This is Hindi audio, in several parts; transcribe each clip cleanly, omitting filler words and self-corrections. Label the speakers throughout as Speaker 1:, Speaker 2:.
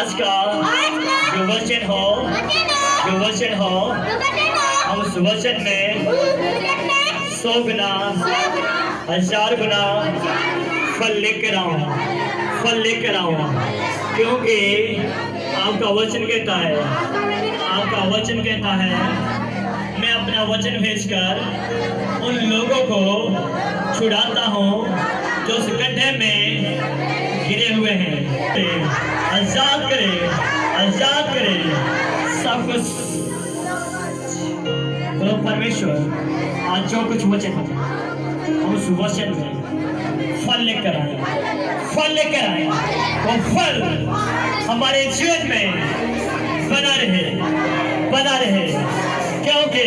Speaker 1: आज का जो वचन हो हम उस वचन में 100 गुना 1000 गुना फल लेकर आऊँ क्योंकि आपका वचन कहता है मैं अपना वचन भेजकर उन लोगों को छुड़ाता हूँ जो उस गड्ढे में गिरे हुए हैं। आजाद करे सब कुछ। तो परमेश्वर आज जो कुछ वचन है हम उस वचन में फल लेकर आए वो फल हमारे जीवन में बना रहे क्योंकि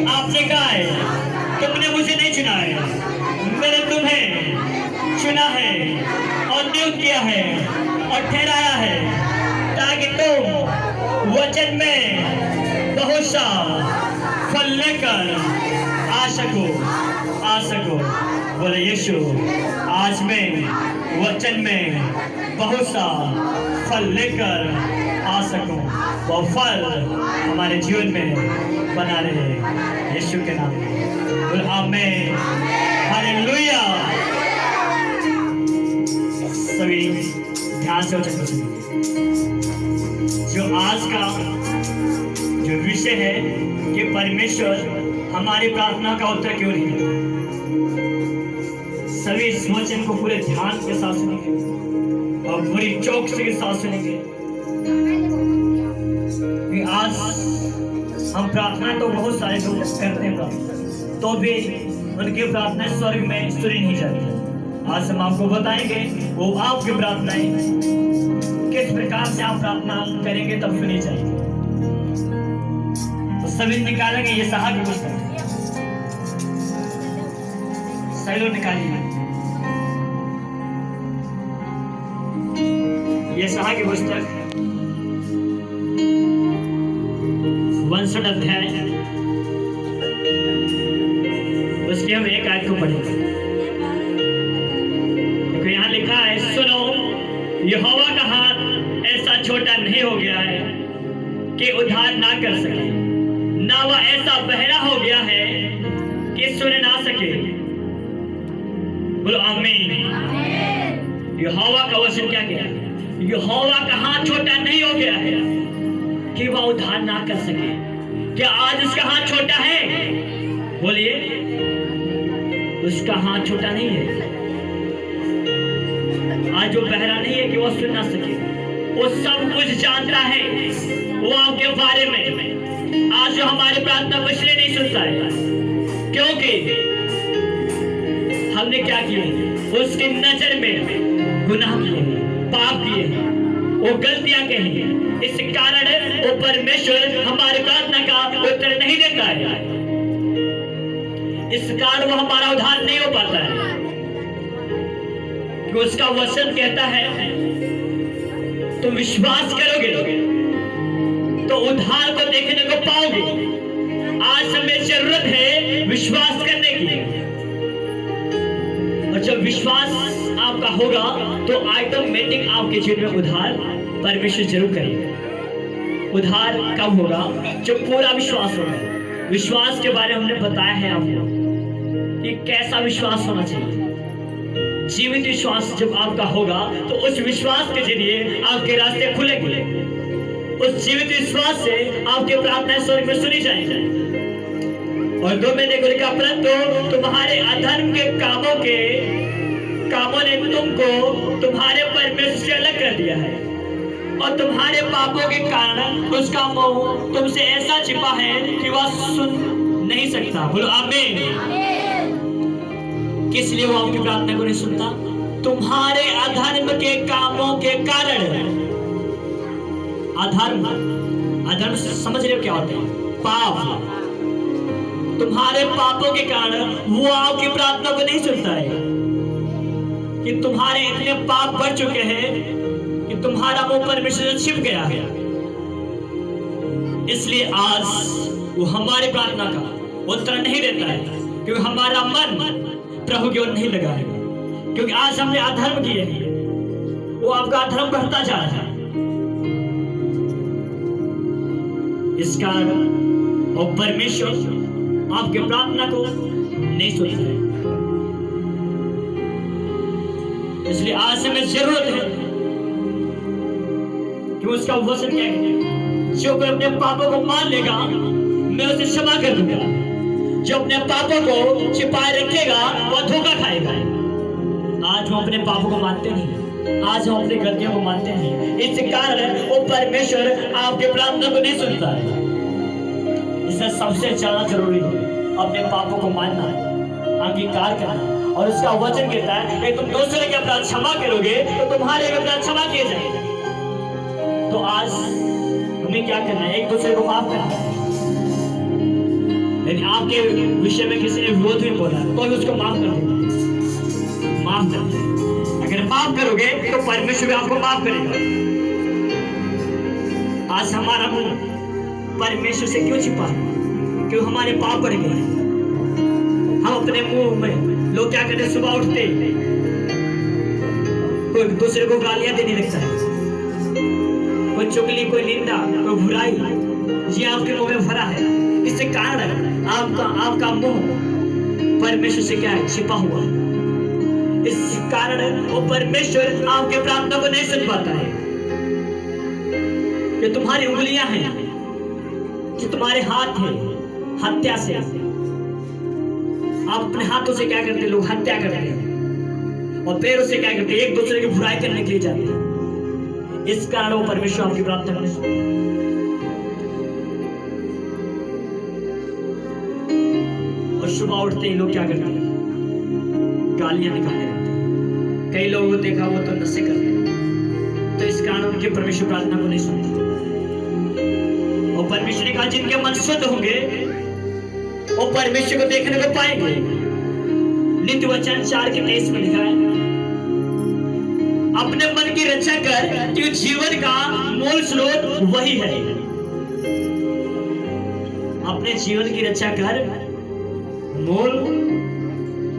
Speaker 1: आपने कहा है तुमने मुझे नहीं चुना है, मैंने तुम्हें चुना है और नियुक्त किया है और ठहराया है ताकि तुम वचन में बहुत सा फल लेकर आ सको। बोले यीशु आज मैं वचन में बहुत सा फल लेकर आ सकूं, वो फल हमारे जीवन में बना रहे यीशु के नाम में। बोले आमीन, हालेलुया। सभी ध्यान से वचन को सुनिए। जो आज का जो विषय है कि परमेश्वर हमारी प्रार्थना का उत्तर क्यों नहीं है। सभी इस वचन को पूरे ध्यान के साथ सुनेंगे और पूरी चौकसी के साथ सुनेंगे। आज हम प्रार्थना तो बहुत सारे लोग करते हैं तो भी उनकी प्रार्थना स्वर्ग में सुनी नहीं जाती। आज हम आपको बताएंगे वो आपकी प्रार्थनाएं किस प्रकार से आप प्रार्थना करेंगे तब सुनी जाएगी। तो सभी निकालेंगे ये सहा की पुस्तक, सही निकालिए ये सहा की पुस्तक 62 अध्याय उसके हम एक आयत को पढ़ेंगे। देखो यहाँ लिखा है सुनो यहोवा का हाथ ऐसा छोटा नहीं हो गया है कि उद्धार ना कर सके, ना वह ऐसा बहरा हो गया है कि सुन ना सके। बोलो आमीन। यहोवा का वचन क्या किया? यहोवा का हाथ छोटा नहीं हो गया है कि वह उद्धार ना कर सके। क्या आज उसका हाथ छोटा है? बोलिए, उसका हाथ छोटा नहीं है। आज वो बहरा नहीं है कि वो सुन ना सके, वो सब कुछ जानता है वो आपके बारे में। आज जो हमारी प्रार्थना को इसलिए नहीं सुनता है क्योंकि हमने क्या किया, उसकी नजर में गुनाह किए, पाप किए, वो गलतियां कही। इस कारण वो परमेश्वर हमारी प्रार्थना का उत्तर नहीं देता है। इस कारण वो हमारा उद्धार नहीं हो पाता है कि उसका वचन कहता है तुम विश्वास करोगे तो उद्धार को देखने को पाओगे। आज हमें जरूरत है विश्वास करने की, और जब विश्वास आपका होगा तो ऑटोमेटिक आपके जीवन में उद्धार परमेश्वर जरूर करेगा। उद्धार कब होगा? जब पूरा विश्वास होगा। विश्वास के बारे में हमने बताया है आपको कि कैसा विश्वास होना चाहिए। जीवित विश्वास जब आपका होगा तो उस विश्वास के जरिए आपके रास्ते खुलेंगे। उस जीवित विश्वास से आपकी प्रार्थनाएं स्वर्ग में सुनी जाएंगी। और 2 महीने को लिखा परंतु तुम्हारे अधर्म के कामों ने तुमको तुम्हारे परमेश्वर से अलग कर दिया है और तुम्हारे पापों के कारण उसका मुंह तुमसे ऐसा छिपा है कि वह सुन नहीं सकता। बोलो आमीन। किस लिए वो आपकी प्रार्थना को नहीं सुनता? तुम्हारे अधर्म के कामों के कारण। अधर्म समझ रहे हो क्या होता है? पाप। तुम्हारे पापों के कारण वो आपकी प्रार्थना को नहीं सुनता है कि तुम्हारे इतने पाप बढ़ चुके हैं कि तुम्हारा मुंह परमेश्वर से छिप गया है। इसलिए आज वो हमारी प्रार्थना का उत्तर नहीं देता है क्योंकि हमारा मन प्रभु की ओर नहीं लगा है। क्योंकि आज हमने अधर्म किए हैं, वो आपका अधर्म बढ़ता जा रहा है। इस कारण और परमेश्वर आपके प्रार्थना को नहीं सुनता है। इसलिए आज हमें जरूरत है कि उसका वचन क्या है, जो कोई अपने पापों को मान लेगा मैं उसे क्षमा कर दूंगा, जो अपने पापों को छिपाए रखेगा वह धोखा खाएगा। आज हम अपने पापों को मानते नहीं, आज हम अपनी गलतियों को मानते नहीं, इस कारण वो परमेश्वर आपके प्रार्थना को नहीं सुनता है। इसलिए सबसे ज्यादा जरूरी है अपने पापों को मानना, अंगीकार करना, और उसका वचन कहता है कि तुम दूसरे के अपराध क्षमा करोगे तो तुम्हारे अपराध क्षमा किए जाएंगे। तो आज हमें क्या करना है, एक दूसरे को माफ करना है। लेकिन आपके विषय में किसी ने विरोध भी बोला तो भी उसको माफ कर देना, माफ कर देना। अगर माफ करोगे तो परमेश्वर भी आपको माफ करेगा। आज हमारा मुंह परमेश्वर से क्यों छिपा है? क्यों हमारे पाप बढ़ गए? हम अपने मुंह में लोग क्या करते, सुबह उठते कोई दूसरे को गालियां देने लगता है, कोई चुगली, कोई निंदा, कोई बुराई, ये आपके मुंह में भरा है। इससे कारण आपका मुंह परमेश्वर से क्या है, छिपा हुआ है। इस कारण वो परमेश्वर आपके प्रार्थना को नहीं सुन पाता है। ये तुम्हारी उंगलियां हैं, जो तुम्हारे हाथ हैं, हत्या से आप अपने हाथों से क्या करते, लोग हत्या करते हैं, और पैरों से क्या करते, एक दूसरे की बुराई करने के लिए जाते हैं। इस कारण वो परमेश्वर आपकी प्रार्थना नहीं सुनता। और सुबह उठते ही लोग क्या करते हैं, गालियां निकालने लगते हैं। कई लोगों को देखा वो तो नशे करते हैं, तो इस कारण उनके परमेश्वर प्रार्थना को नहीं सुनता। और परमेश्वर ने कहा जिनके मन शुद्ध होंगे वो परमेश्वर को देखने को पाएंगे। नित्य वचन 4:23 में लिखा है, अपने मन की रक्षा कर क्योंकि जीवन का मूल स्रोत वही है। अपने जीवन की रक्षा कर,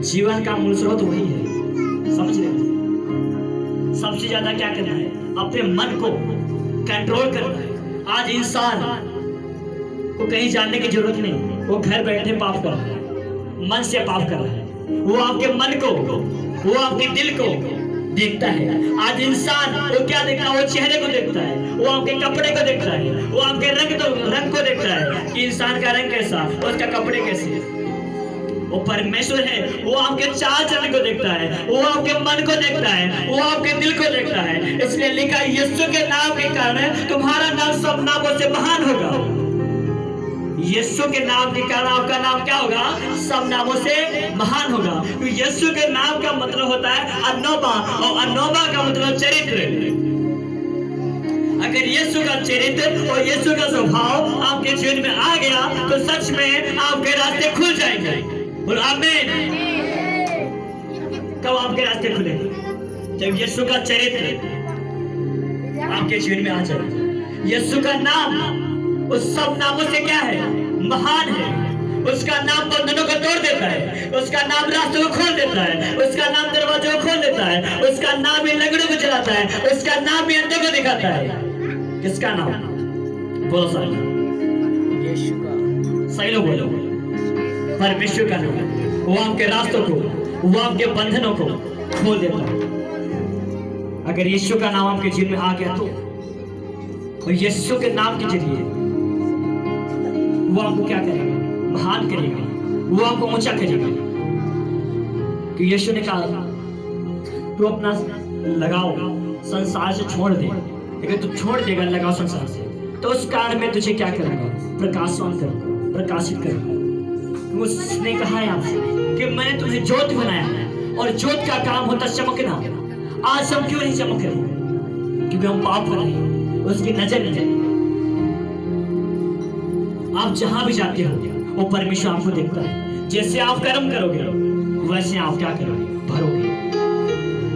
Speaker 1: जीवन का मूल स्रोत वही है। समझ रहे हो? सबसे ज्यादा क्या करना है, अपने मन को कंट्रोल करना है। आज इंसान को कहीं जाने की जरूरत नहीं, वो घर बैठे पाप कर रहा है, मन से पाप कर रहा है। वो आपके मन को, वो आपके दिल को देखता है। आज इंसान वो क्या देखता है, वो चेहरे को देखता है, वो आपके कपड़े को देखता है, वो आपके रंग को देखता है कि इंसान का रंग कैसा, उसका कपड़े कैसे। वो परमेश्वर है, वो आपके चाल चलन को देखता है, वो आपके मन को देखता है, वो आपके दिल को देखता है। इसलिए लिखा यीशु के नाम के कारण तुम्हारा नाम सब नामों से महान होगा। यीशु के नाम के कारण आपका नाम क्या होगा, सब नामों से महान होगा। तो यीशु के नाम का मतलब होता है अनोबा, और अनोबा का मतलब चरित्र। अगर यीशु का चरित्र और यीशु का स्वभाव आपके जीवन में आ गया तो सच में आपके रास्ते खुल जाएंगे। बोलो आमीन। कब आपके रास्ते खुलेंगे, जब यीशु का चरित्र आपके जीवन में आ जाए। यीशु का नाम उस सब नामों से क्या है, महान है। उसका नाम बंधनों को तोड़ देता है, उसका नाम रास्तों को खोल देता है, उसका नाम दरवाजों को खोल देता है, उसका नाम ही लंगड़ों को चलाता है, उसका नाम ही अंधों को दिखाता है। किसका नाम? बोलो सही, यीशु का। सही लोग बोलो, परमेश्वर का नाम। वो आपके रास्तों को, वो आपके बंधनों को खोल देता है। अगर यीशु का नाम आपके जीवन में आ गया तो यीशु के नाम के जरिए वो आपको क्या करेगा, महान करेगा, वो आपको ऊंचा करेगा। कि यीशु ने कहा तू अपना लगाओ संसार से छोड़ दे। अगर तू छोड़ देगा लगाओ संसार से, तो उस कारण में तुझे क्या करूंगा, प्रकाशवान करूंगा, प्रकाशित करूंगा। उसने कहा है आपसे कि मैंने तुम्हें ज्योत बनाया है, और ज्योत का काम होता चमकना। आज हम क्यों नहीं चमक रहे, क्योंकि हम पाप कर रहे हैं, उसकी नजर नहीं। आप जहां भी जाते हो वो परमेश्वर आपको देखता है। जैसे आप कर्म करोगे वैसे आप क्या करोगे, भरोगे।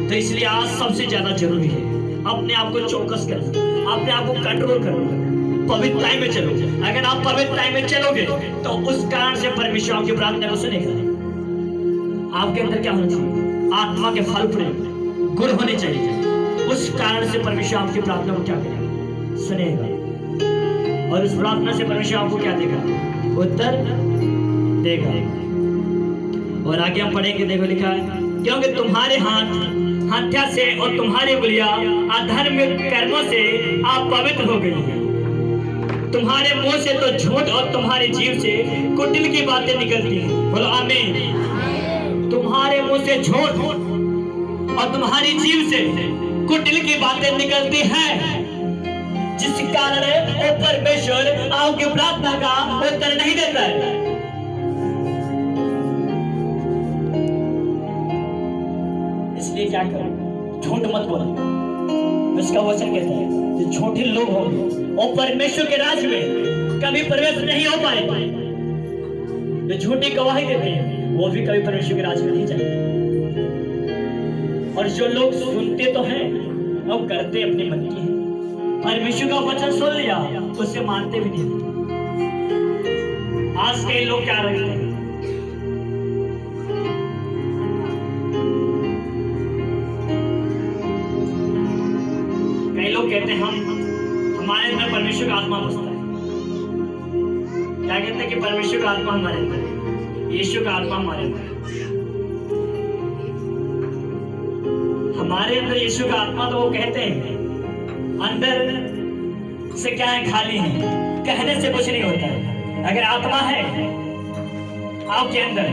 Speaker 1: तो इसलिए आज सबसे ज्यादा जरूरी है अपने आप को चौकस करना, अपने आप को कंट्रोल करना, पवित्रता में चलो। अगर आप पवित्रता में चलोगे तो उस कारण से परमेश्वर आपकी प्रार्थना को सुनेगा। आपके अंदर क्या होना चाहिए, आत्मा के फल प्रेम गुण होने चाहिए। उस कारण से परमेश्वर आपकी प्रार्थना को क्या करेगा, सुनेगा। और उस प्रार्थना से परमेश्वर आपको क्या देगा? उत्तर देगा। और आगे हम पढ़ेंगे, देखो लिखा है, क्योंकि तुम्हारे हाथ हत्या से और तुम्हारी उंगलियां अधर्म कर्मों से आप पवित्र हो गई हैं। तुम्हारे मुंह से तो झूठ और तुम्हारे जीव से कुटिल की बातें निकलती हैं। बोलो आमीन। तुम्हारे मुंह से झूठ और तुम्हारी जीव से कुटिल की बातें निकलती हैं, जिस कारण वो परमेश्वर आपकी प्रार्थना का उत्तर नहीं देता है। इसलिए क्या करो, झूठ मत बोलो। उसका वचन कहता है जो झूठे लोग होंगे और परमेश्वर के राज में कभी प्रवेश नहीं हो पाएंगे। जो झूठी गवाही देते हैं वो भी कभी परमेश्वर के राज में नहीं जाएंगे। और जो लोग सुनते तो हैं और करते अपने मन की हैं। परमेश्वर का वचन सुन लिया उससे मानते भी नहीं। आज कई लोग क्या रखते हैं, कई लोग कहते हैं हमारे अंदर परमेश्वर का आत्मा बसता है। क्या कहते हैं कि परमेश्वर का आत्मा हमारे अंदर है, यीशु का आत्मा हमारे अंदर है। हमारे अंदर यीशु का आत्मा, तो वो कहते हैं अंदर से क्या है, खाली है, कहने से कुछ नहीं होता है। अगर आत्मा है आपके अंदर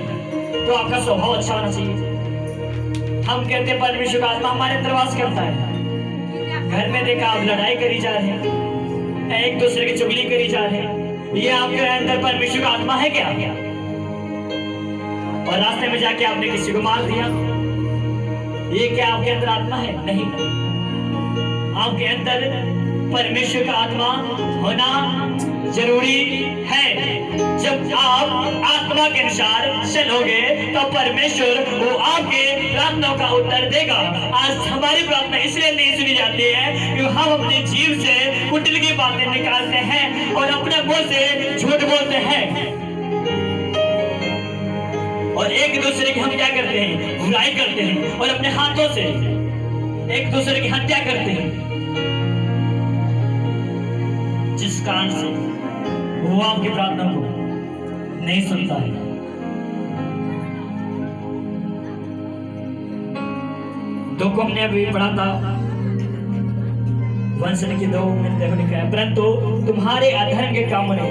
Speaker 1: तो आपका स्वभाव अच्छा होना चाहिए। हम कहते हैं परमेश्वर का आत्मा हमारे अंदर वास करता है। घर में देखा आप लड़ाई करी जा रहे हैं, एक दूसरे की चुगली करी जा रहे हैं, ये आपके अंदर परमेश्वर का आत्मा है क्या? और रास्ते में जाके आपने किसी को मार दिया, ये क्या आपके अंदर आत्मा है? नहीं। आपके अंदर परमेश्वर का आत्मा होना जरूरी है। जब आप आत्मा के अनुसार चलोगे तो परमेश्वर वो आपके प्रार्थनाओं का उत्तर देगा। आज हमारी प्रार्थना इसलिए नहीं सुनी जाती है कि हम अपने जीव से कुटिल की बातें निकालते हैं और अपने मुंह से झूठ बोलते हैं और एक दूसरे की हम क्या करते हैं, बुराई करते हैं और अपने हाथों से एक दूसरे की हत्या करते हैं, जिस कारण से वो आपकी प्रार्थना को नहीं सुनता है। दो को हमने अभी पढ़ा था, वंशन की 2 में देखो लिखा है, परंतु तुम्हारे अधर्म के कामों ने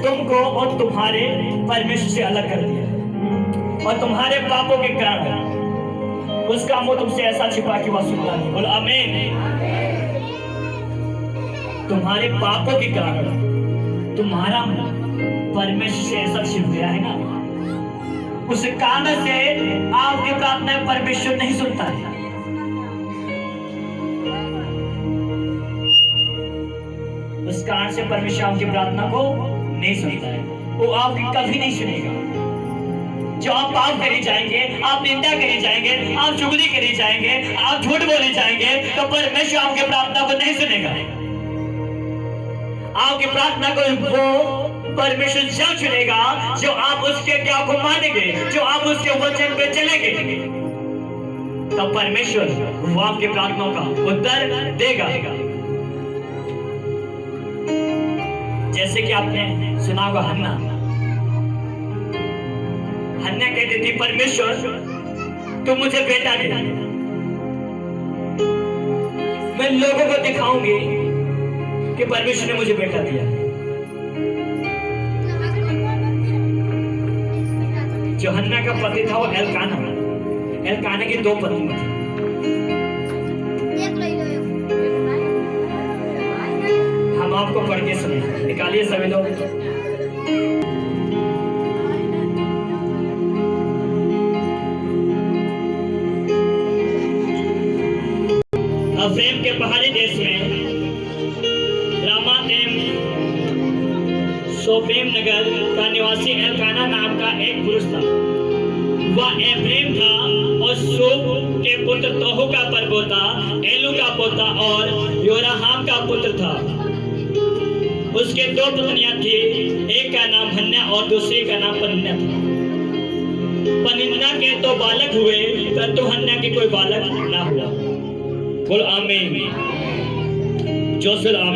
Speaker 1: तुमको और तुम्हारे परमेश्वर से अलग कर दिया और तुम्हारे पापों के कारण उसका मुंह तुमसे ऐसा छिपा कि वह सुनता नहीं। बोलो आमीन। तुम्हारे पापों के कारण तुम्हारा मुंह परमेश्वर से ऐसा छिप गया है ना, उस कारण से आपकी प्रार्थना परमेश्वर नहीं सुनता है। उस कारण से परमेश्वर आपकी प्रार्थना को नहीं सुनता है, वो आपकी कभी नहीं सुनेगा। जो आप पाप करी जाएंगे, आप निंदा करी जाएंगे, आप चुगली करी जाएंगे, आप झूठ बोले जाएंगे, तो परमेश्वर आपकी प्रार्थना को नहीं सुनेगा। आपकी प्रार्थना को वो परमेश्वर जब चुनेगा जो आप उसके क्या को मानेंगे, जो आप उसके वचन पे चलेंगे, तब परमेश्वर वो आपकी प्रार्थनाओं का उत्तर देगा। जैसे कि आपने सुना होगा हन्ना कहती थी, परमेश्वर तुम मुझे बेटा दे, मैं लोगों को दिखाऊंगी कि परमेश्वर ने मुझे बेटा दिया। जो हन्ना का पति था वो एलकाना की 2 पत्नी थी। हम आपको पढ़ के सुने, निकालिए सभी लोग। अफ्रीम के पहाड़ी देश में सोफीम नगर का निवासी एलकाना नाम का एक पुरुष था। वह एफ्रेम था और सोफ के पुत्र तोहू का परपोता, एलू का पोता और योराहाम का पुत्र था। उसके 2 पत्नियां थी, एक का नाम हन्ना और दूसरी का नाम पनिन्ना था। पनिन्ना के 2 बालक हुए, परंतु हन्ना के कोई बालक ना हुआ। बोल आमीन। जो आमीन।